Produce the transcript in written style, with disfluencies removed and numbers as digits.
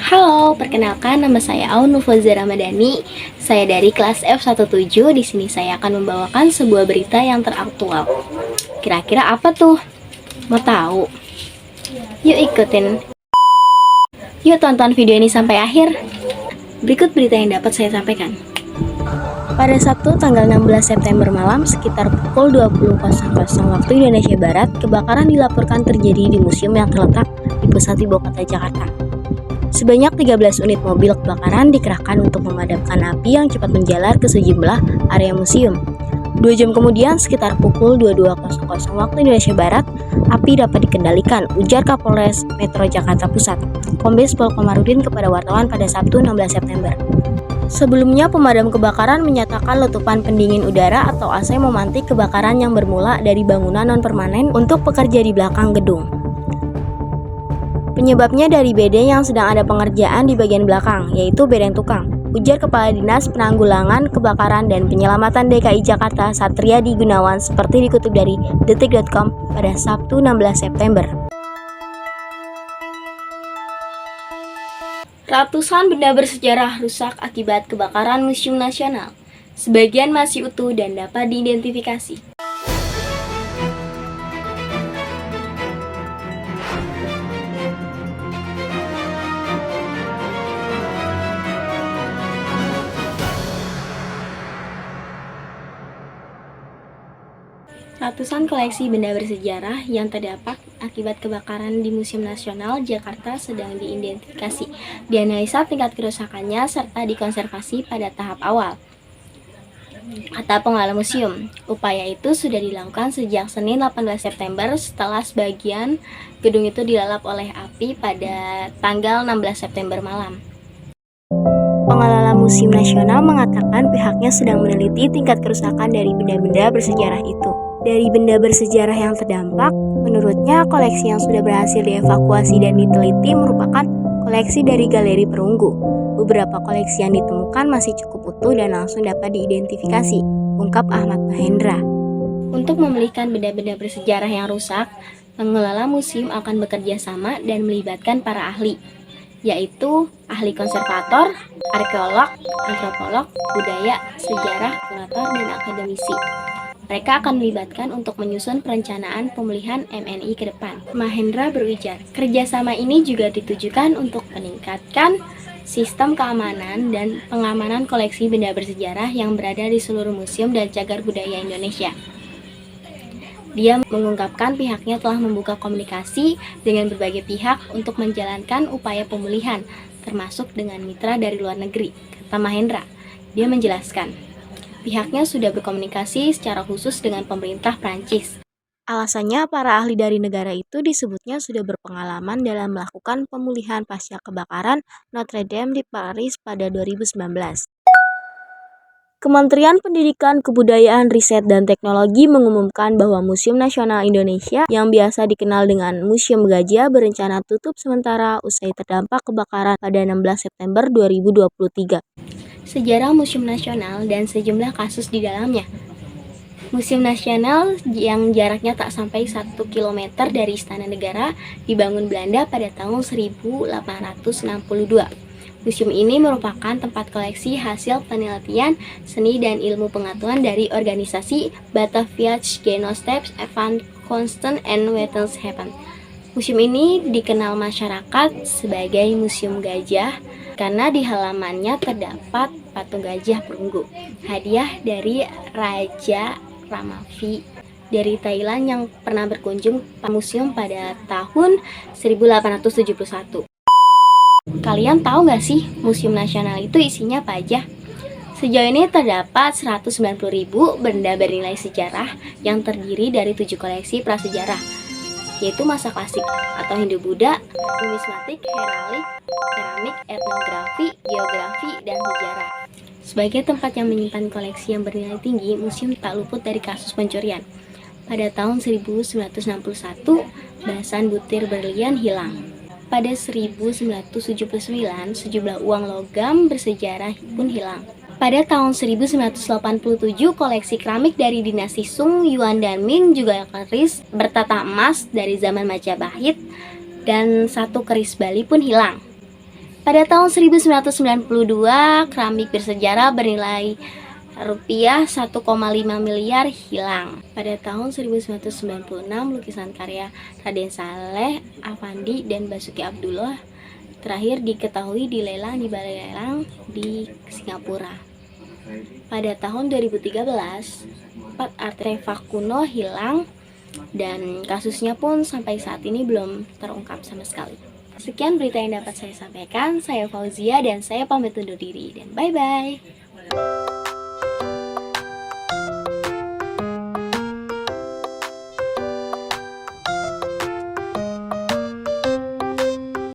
Halo, perkenalkan nama saya Aun Nufroza Ramadhani. Saya dari kelas F17. Di sini saya akan membawakan sebuah berita yang teraktual. Kira-kira apa tuh? Mau tahu? Yuk ikutin. Yuk tonton video ini sampai akhir. Berikut berita yang dapat saya sampaikan. Pada Sabtu tanggal 16 September malam sekitar pukul 20.00 waktu Indonesia Barat, kebakaran dilaporkan terjadi di museum yang terletak di pusat ibu kota Jakarta. Sebanyak 13 unit mobil kebakaran dikerahkan untuk memadamkan api yang cepat menjalar ke sejumlah area museum. 2 jam kemudian, sekitar pukul 22.00 waktu Indonesia Barat, api dapat dikendalikan, ujar Kapolres Metro Jakarta Pusat, Kombes Pol Komarudin kepada wartawan pada Sabtu 16 September. Sebelumnya, pemadam kebakaran menyatakan letupan pendingin udara atau AC memantik kebakaran yang bermula dari bangunan non-permanen untuk pekerja di belakang gedung. Penyebabnya dari bedeng yang sedang ada pengerjaan di bagian belakang, yaitu bedeng tukang, ujar Kepala Dinas Penanggulangan Kebakaran dan Penyelamatan DKI Jakarta Satriadi Gunawan seperti dikutip dari detik.com pada Sabtu 16 September. Ratusan benda bersejarah rusak akibat kebakaran Museum Nasional. Sebagian masih utuh dan dapat diidentifikasi. Ratusan koleksi benda bersejarah yang terdapat akibat kebakaran di Museum Nasional Jakarta sedang diidentifikasi, dianalisa tingkat kerusakannya, serta dikonservasi pada tahap awal, kata pengelola museum. Upaya itu sudah dilakukan sejak Senin 18 September setelah sebagian gedung itu dilalap oleh api pada tanggal 16 September malam. Pengelola Museum Nasional mengatakan pihaknya sedang meneliti tingkat kerusakan dari benda-benda bersejarah itu. Dari benda bersejarah yang terdampak, menurutnya koleksi yang sudah berhasil dievakuasi dan diteliti merupakan koleksi dari Galeri Perunggu. Beberapa koleksi yang ditemukan masih cukup utuh dan langsung dapat diidentifikasi, ungkap Ahmad Mahendra. Untuk memulihkan benda-benda bersejarah yang rusak, pengelola museum akan bekerja sama dan melibatkan para ahli, yaitu ahli konservator, arkeolog, antropolog, budaya, sejarah, kurator, dan akademisi. Mereka akan melibatkan untuk menyusun perencanaan pemulihan MNI ke depan. Mahendra berujar, kerjasama ini juga ditujukan untuk meningkatkan sistem keamanan dan pengamanan koleksi benda bersejarah yang berada di seluruh museum dan cagar budaya Indonesia. Dia mengungkapkan pihaknya telah membuka komunikasi dengan berbagai pihak untuk menjalankan upaya pemulihan, termasuk dengan mitra dari luar negeri, kata Mahendra. Dia menjelaskan, pihaknya sudah berkomunikasi secara khusus dengan pemerintah Prancis. Alasannya, para ahli dari negara itu disebutnya sudah berpengalaman dalam melakukan pemulihan pasca kebakaran Notre Dame di Paris pada 2019. Kementerian Pendidikan, Kebudayaan, Riset, dan Teknologi mengumumkan bahwa Museum Nasional Indonesia yang biasa dikenal dengan Museum Gajah berencana tutup sementara usai terdampak kebakaran pada 16 September 2023. Sejarah Museum Nasional dan sejumlah kasus di dalamnya. Museum Nasional yang jaraknya tak sampai 1 km dari Istana Negara dibangun Belanda pada tahun 1862. Museum ini merupakan tempat koleksi hasil penelitian seni dan ilmu pengetahuan dari organisasi Bataviasch Genootschap van Kunsten en Wetenschap. Museum ini dikenal masyarakat sebagai Museum Gajah karena di halamannya terdapat patung gajah perunggu, hadiah dari Raja Ramavi dari Thailand yang pernah berkunjung ke museum pada tahun 1871. Kalian tahu nggak sih Museum Nasional itu isinya apa aja? Sejauh ini terdapat 190.000 benda bernilai sejarah yang terdiri dari 7 koleksi prasejarah, yaitu masa klasik atau Hindu-Buddha, numismatik, heralik, keramik, etnografi, geografi, dan sejarah. Sebagai tempat yang menyimpan koleksi yang bernilai tinggi, museum tak luput dari kasus pencurian. Pada tahun 1961, belasan butir berlian hilang. Pada 1979, sejumlah uang logam bersejarah pun hilang. Pada tahun 1987, koleksi keramik dari dinasti Sung, Yuan, dan Ming juga keris bertata emas dari zaman Majapahit dan satu keris Bali pun hilang. Pada tahun 1992, keramik bersejarah bernilai rupiah 1,5 miliar hilang. Pada tahun 1996, lukisan karya Raden Saleh Affandi dan Basuki Abdullah terakhir diketahui dilelang di balai lelang di Singapura. Pada tahun 2013, 4 artefak kuno hilang dan kasusnya pun sampai saat ini belum terungkap sama sekali. Sekian berita yang dapat saya sampaikan. Saya Fauzia dan saya pamit undur diri dan bye-bye.